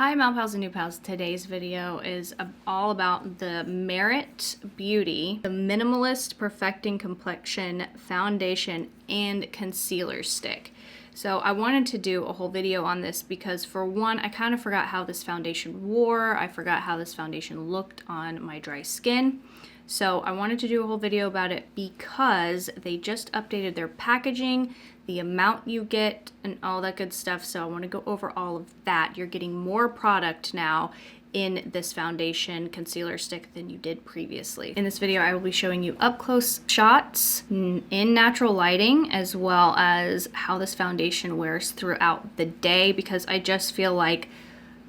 Hi Mal Pals and New Pals. Today's video is all about the Merit Beauty, the Minimalist Perfecting Complexion Foundation and Concealer Stick. So I wanted to do a whole video on this because, for one, I kind of forgot how this foundation wore. I forgot how this foundation looked on my dry skin. So I wanted to do a whole video about it because they just updated their packaging, the amount you get, and all that good stuff. So I want to go over all of that. You're getting more product now in this foundation concealer stick than you did previously. In this video, I will be showing you up close shots in natural lighting, as well as how this foundation wears throughout the day, because I just feel like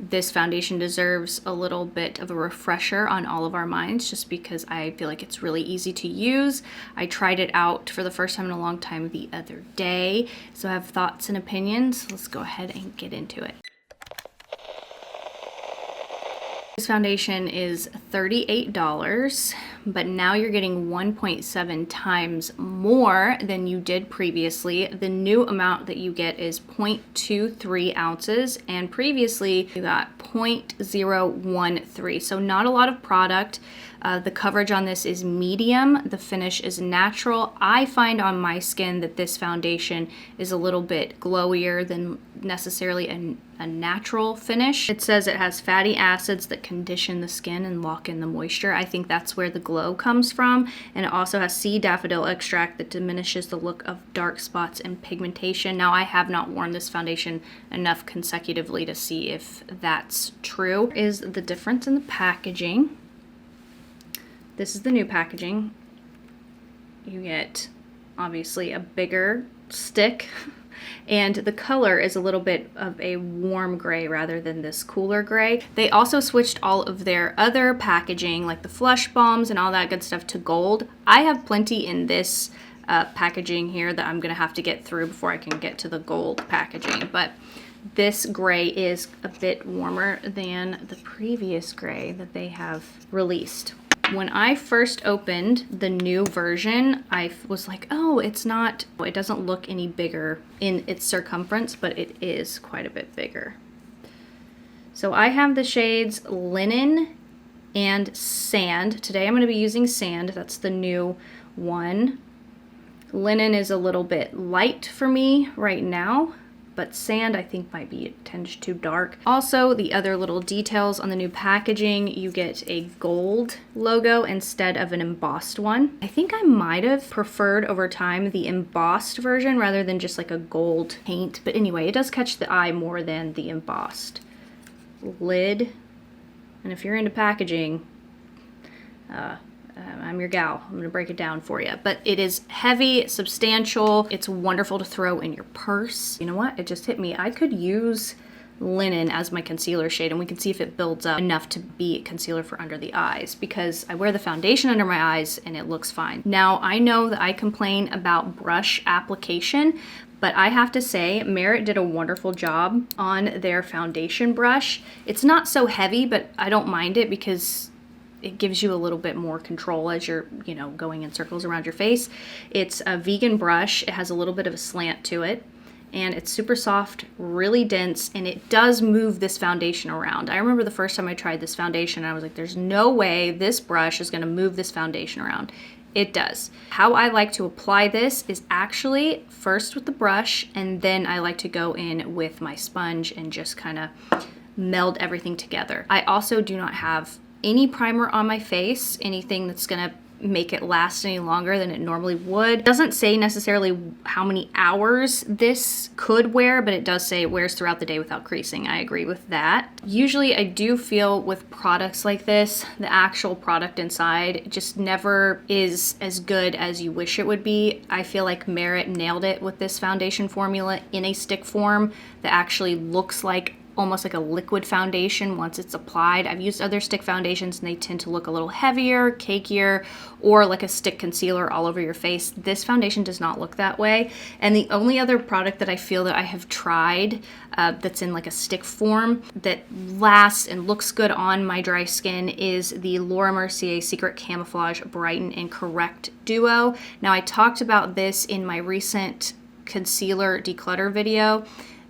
this foundation deserves a little bit of a refresher on all of our minds, just because I feel like it's really easy to use. I tried it out for the first time in a long time the other day, so I have thoughts and opinions. Let's go ahead and get into it. This foundation is $38, but now you're getting 1.7 times more than you did previously. The new amount that you get is 0.23 ounces, and previously you got 0.013, so not a lot of product. The coverage on this is medium. The finish is natural. I find on my skin that this foundation is a little bit glowier than necessarily a natural finish. It says it has fatty acids that condition the skin and lock in the moisture. I think that's where the glow comes from. And it also has sea daffodil extract that diminishes the look of dark spots and pigmentation. Now, I have not worn this foundation enough consecutively to see if that's true. Is the difference in the packaging. This is the new packaging. You get, obviously, a bigger stick, and the color is a little bit of a warm gray rather than this cooler gray. They also switched all of their other packaging, like the flush bombs and all that good stuff, to gold. I have plenty in this packaging here that I'm gonna have to get through before I can get to the gold packaging, but this gray is a bit warmer than the previous gray that they have released. When I first opened the new version, I was like, oh, it doesn't look any bigger in its circumference, but it is quite a bit bigger. So I have the shades Linen and Sand. Today I'm going to be using Sand. That's the new one. Linen is a little bit light for me right now, but Sand I think might be a tinge too dark. Also, the other little details on the new packaging, you get a gold logo instead of an embossed one. I think I might have preferred over time the embossed version rather than just like a gold paint, but anyway, it does catch the eye more than the embossed. Lid, and if you're into packaging, I'm your gal. I'm gonna break it down for you. But it is heavy, substantial. It's wonderful to throw in your purse. You know what? It just hit me. I could use Linen as my concealer shade, and we can see if it builds up enough to be concealer for under the eyes, because I wear the foundation under my eyes and it looks fine. Now, I know that I complain about brush application, but I have to say, Merit did a wonderful job on their foundation brush. It's not so heavy, but I don't mind it because it gives you a little bit more control as you're, going in circles around your face. It's a vegan brush. It has a little bit of a slant to it, and it's super soft, really dense, and it does move this foundation around. I remember the first time I tried this foundation, I was like, there's no way this brush is gonna move this foundation around. It does. How I like to apply this is actually first with the brush, and then I like to go in with my sponge and just kind of meld everything together. I also do not have any primer on my face, anything that's gonna make it last any longer than it normally would. It doesn't say necessarily how many hours this could wear, but it does say it wears throughout the day without creasing. I agree with that. Usually I do feel with products like this, the actual product inside just never is as good as you wish it would be. I feel like Merit nailed it with this foundation formula in a stick form that actually looks like almost like a liquid foundation once it's applied. I've used other stick foundations and they tend to look a little heavier, cakier, or like a stick concealer all over your face. This foundation does not look that way. And the only other product that I feel that I have tried that's in like a stick form that lasts and looks good on my dry skin is the Laura Mercier Secret Camouflage Brighten and Correct Duo. Now, I talked about this in my recent concealer declutter video.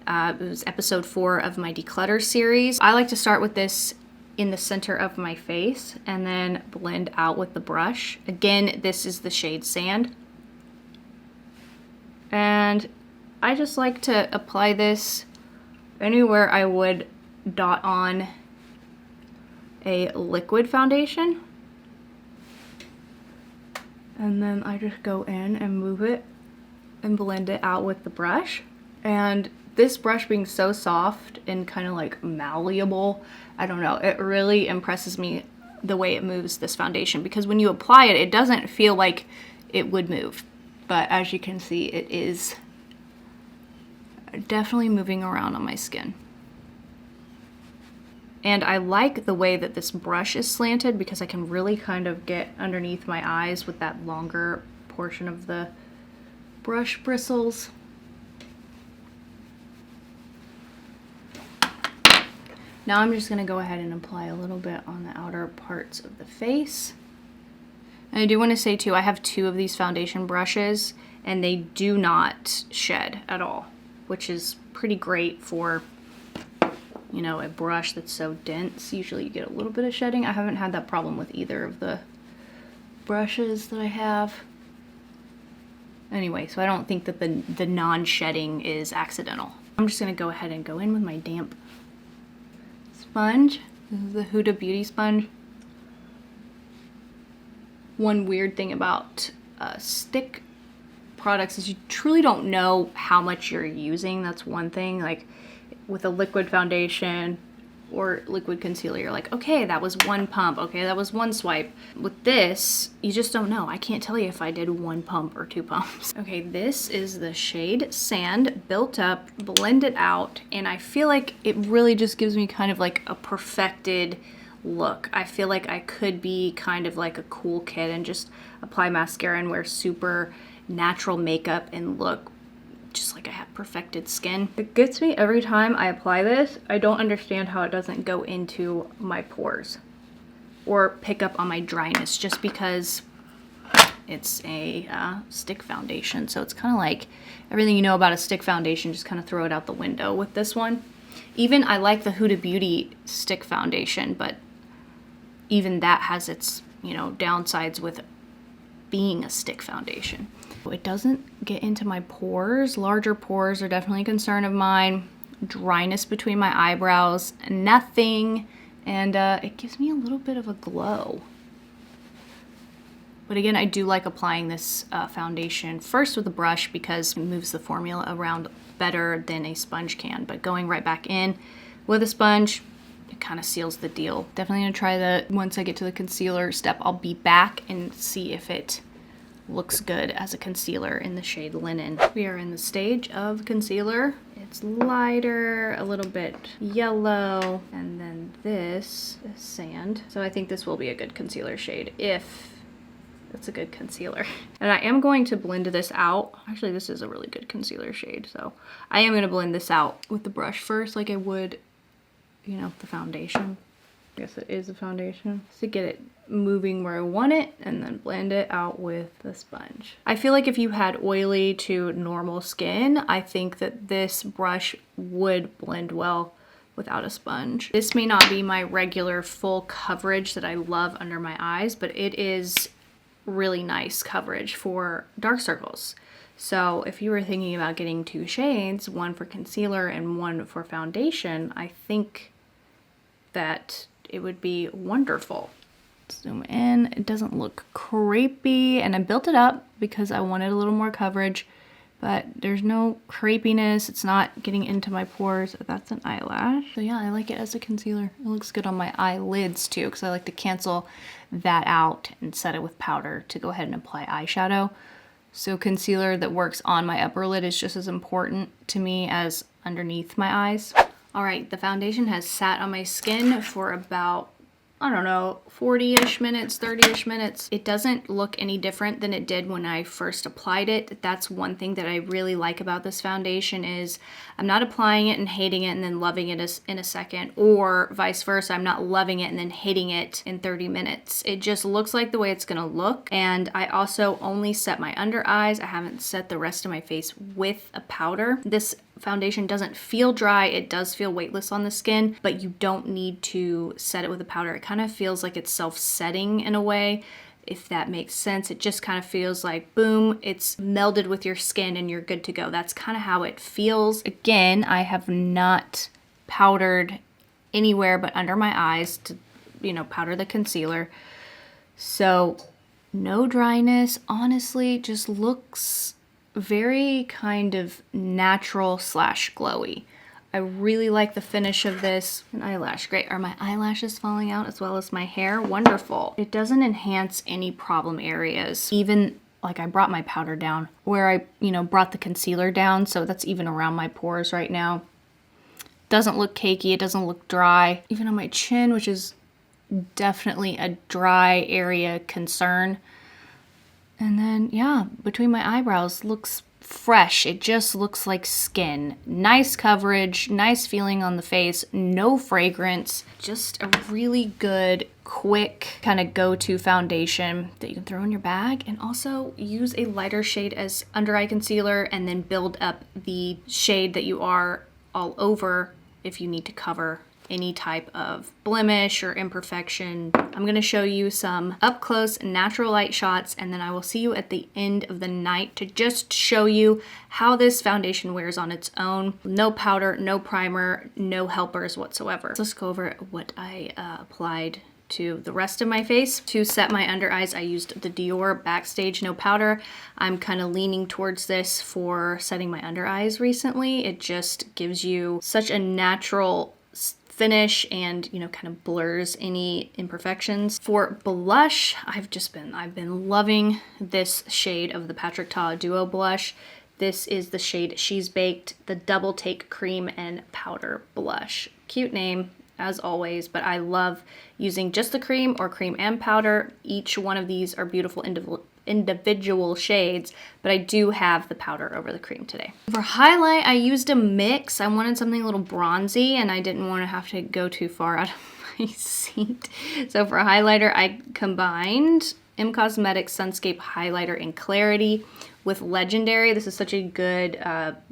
It was episode 4 of my declutter series. I like to start with this in the center of my face and then blend out with the brush. Again, this is the shade Sand. And I just like to apply this anywhere I would dot on a liquid foundation. And then I just go in and move it and blend it out with the brush. And this brush being so soft and kind of like malleable, I don't know, it really impresses me the way it moves this foundation, because when you apply it, it doesn't feel like it would move. But as you can see, it is definitely moving around on my skin. And I like the way that this brush is slanted because I can really kind of get underneath my eyes with that longer portion of the brush bristles. Now I'm just gonna go ahead and apply a little bit on the outer parts of the face. And I do want to say too, I have 2 of these foundation brushes and they do not shed at all, which is pretty great for, you know, a brush that's so dense. Usually you get a little bit of shedding. I haven't had that problem with either of the brushes that I have. Anyway, so I don't think that the non-shedding is accidental. I'm just gonna go ahead and go in with my damp sponge. This is the Huda Beauty sponge. One weird thing about stick products is you truly don't know how much you're using. That's one thing. Like with a liquid foundation or liquid concealer, you're like, okay, that was 1 pump. Okay, that was 1 swipe. With this, you just don't know. I can't tell you if I did 1 pump or 2 pumps. Okay, this is the shade Sand, built up, blended out, and I feel like it really just gives me kind of like a perfected look. I feel like I could be kind of like a cool kid and just apply mascara and wear super natural makeup and look just like I have perfected skin. It gets me every time I apply this. I don't understand how it doesn't go into my pores or pick up on my dryness, just because it's a stick foundation. So it's kind of like everything you know about a stick foundation, just kind of throw it out the window with this one. Even I like the Huda Beauty stick foundation, but even that has its, you know, downsides with being a stick foundation. It doesn't get into my pores. Larger pores are definitely a concern of mine. Dryness between my eyebrows, nothing. And it gives me a little bit of a glow. But again, I do like applying this foundation first with a brush because it moves the formula around better than a sponge can. But going right back in with a sponge, it kind of seals the deal. Definitely gonna try that once I get to the concealer step. I'll be back and see if it looks good as a concealer in the shade Linen. We are in the stage of concealer. It's lighter, a little bit yellow, and then this is Sand. So I think this will be a good concealer shade if it's a good concealer. And I am going to blend this out. Actually, this is a really good concealer shade, so I am gonna blend this out with the brush first like I would, you know, the foundation. I guess it is a foundation. To get it moving where I want it and then blend it out with the sponge. I feel like if you had oily to normal skin, I think that this brush would blend well without a sponge. This may not be my regular full coverage that I love under my eyes, but it is really nice coverage for dark circles. So if you were thinking about getting 2 shades, one for concealer and one for foundation, I think that it would be wonderful. Zoom in. It doesn't look crepey, and I built it up because I wanted a little more coverage, but there's no crepiness. It's not getting into my pores. That's an eyelash. So yeah, I like it as a concealer. It looks good on my eyelids too, because I like to cancel that out and set it with powder to go ahead and apply eyeshadow. So concealer that works on my upper lid is just as important to me as underneath my eyes. All right, the foundation has sat on my skin for about, I don't know, 40-ish minutes, 30-ish minutes. It doesn't look any different than it did when I first applied it. That's one thing that I really like about this foundation is I'm not applying it and hating it and then loving it in a second, or vice versa. I'm not loving it and then hating it in 30 minutes. It just looks like the way it's gonna look. And I also only set my under eyes. I haven't set the rest of my face with a powder. This foundation doesn't feel dry. It does feel weightless on the skin, but you don't need to set it with a powder. It kind of feels like it's self-setting in a way, if that makes sense. It just kind of feels like, boom, it's melded with your skin and you're good to go. That's kind of how it feels. Again, I have not powdered anywhere but under my eyes to, you know, powder the concealer. So no dryness, honestly, just looks very kind of natural slash glowy. I really like the finish of this. An eyelash, great. Are my eyelashes falling out as well as my hair? Wonderful. It doesn't enhance any problem areas. Even like I brought my powder down where I, you know, brought the concealer down. So that's even around my pores right now. Doesn't look cakey. It doesn't look dry. Even on my chin, which is definitely a dry area concern. And then, yeah, between my eyebrows, looks fresh. It just looks like skin. Nice coverage, nice feeling on the face, no fragrance. Just a really good, quick kind of go-to foundation that you can throw in your bag, and also use a lighter shade as under eye concealer and then build up the shade that you are all over if you need to cover any type of blemish or imperfection. I'm gonna show you some up close natural light shots, and then I will see you at the end of the night to just show you how this foundation wears on its own. No powder, no primer, no helpers whatsoever. Let's go over what I applied to the rest of my face. To set my under eyes, I used the Dior Backstage No Powder. I'm kind of leaning towards this for setting my under eyes recently. It just gives you such a natural finish and, you know, kind of blurs any imperfections. For blush, I've been loving this shade of the Patrick Ta Duo Blush. This is the shade She's Baked, the Double Take Cream and Powder Blush. Cute name, as always, but I love using just the cream or cream and powder. Each one of these are beautiful individual shades, but I do have the powder over the cream today. For highlight, I used a mix. I wanted something a little bronzy and I didn't want to have to go too far out of my seat. So for highlighter, I combined Cosmetics Sunscape Highlighter in Clarity with Legendary. This is such a good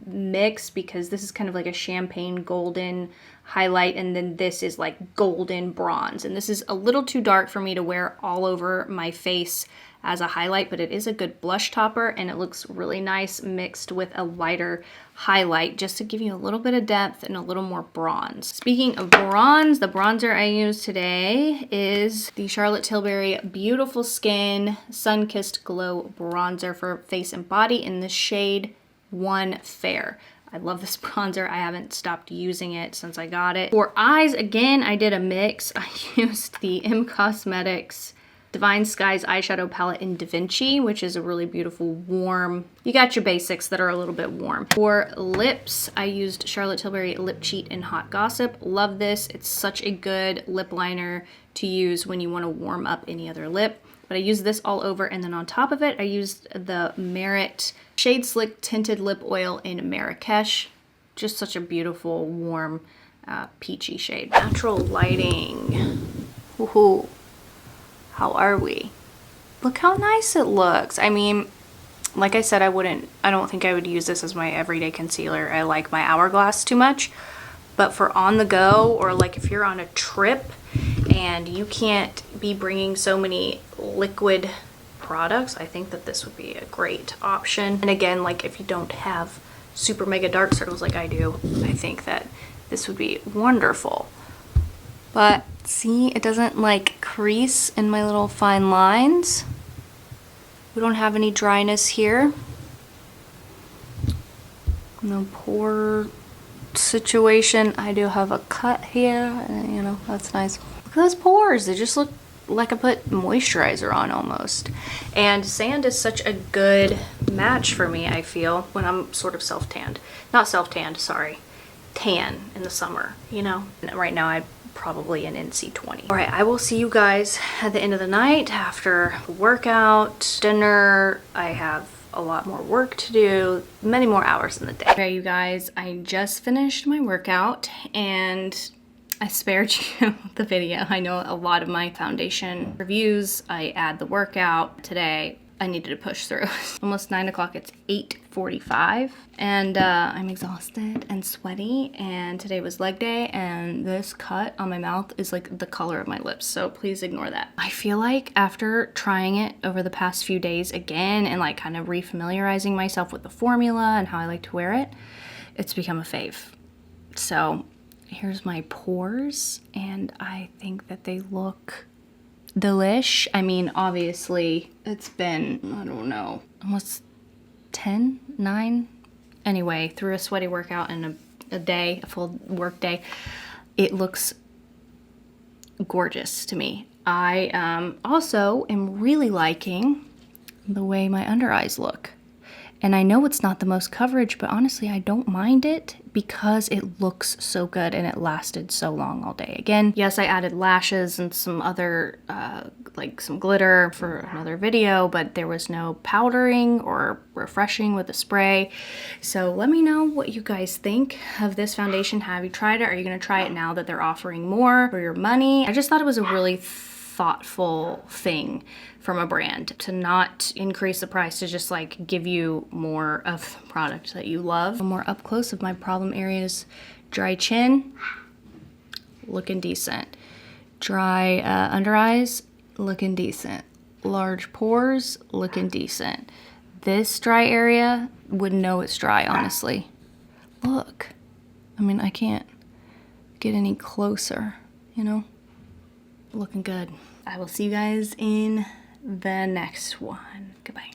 mix because this is kind of like a champagne golden highlight, and then this is like golden bronze. And this is a little too dark for me to wear all over my face as a highlight, but it is a good blush topper and it looks really nice mixed with a lighter highlight just to give you a little bit of depth and a little more bronze. Speaking of bronze, the bronzer I use today is the Charlotte Tilbury Beautiful Skin Sun Kissed Glow Bronzer for face and body in the shade 1 Fair. I love this bronzer. I haven't stopped using it since I got it. For eyes, again, I did a mix. I used the Cosmetics Divine Skies eyeshadow palette in Da Vinci, which is a really beautiful warm, you got your basics that are a little bit warm. For lips, I used Charlotte Tilbury Lip Cheat in Hot Gossip. Love this. It's such a good lip liner to use when you want to warm up any other lip. But I used this all over, and then on top of it, I used the Merit Shade Slick Tinted Lip Oil in Marrakesh. Just such a beautiful, warm, peachy shade. Natural lighting. Woohoo. How are we? Look how nice it looks. I mean, like I said, I don't think I would use this as my everyday concealer. I like my Hourglass too much. But for on the go, or like if you're on a trip and you can't be bringing so many liquid products, I think that this would be a great option. And again, like if you don't have super mega dark circles like I do, I think that this would be wonderful. But see, it doesn't like crease in my little fine lines. We don't have any dryness here. No pore situation. I do have a cut here, and you know, that's nice. Look at those pores. They just look like I put moisturizer on almost. And sand is such a good match for me, I feel, when I'm sort of self-tanned. Not self-tanned, sorry. Tan in the summer, you know? And right now I'm probably an NC20. All right, I will see you guys at the end of the night after workout, dinner. I have a lot more work to do, many more hours in the day. Okay, you guys, I just finished my workout and I spared you the video. I know a lot of my foundation reviews, I add the workout. Today, I needed to push through. Almost 9 o'clock, it's 8:45, and I'm exhausted and sweaty, and today was leg day, and this cut on my mouth is like the color of my lips, so please ignore that. I feel like after trying it over the past few days again and like kind of refamiliarizing myself with the formula and how I like to wear it, it's become a fave. So here's my pores, and I think that they look delish. I mean, obviously it's been, I don't know, almost 10, 9. Anyway, through a sweaty workout and a day, a full work day, it looks gorgeous to me. I also am really liking the way my under eyes look. And I know it's not the most coverage, but honestly, I don't mind it because it looks so good and it lasted so long all day. Again, yes, I added lashes and some other, like some glitter for another video, but there was no powdering or refreshing with the spray. So let me know what you guys think of this foundation. Have you tried it? Are you gonna try it now that they're offering more for your money? I just thought it was a really thoughtful thing from a brand to not increase the price, to just like give you more of the product that you love. More up close of my problem areas. Dry chin, looking decent. Dry under eyes, looking decent. Large pores, looking decent. This dry area, wouldn't know it's dry, honestly. Look, I mean, I can't get any closer, you know? Looking good. I will see you guys in the next one. Goodbye.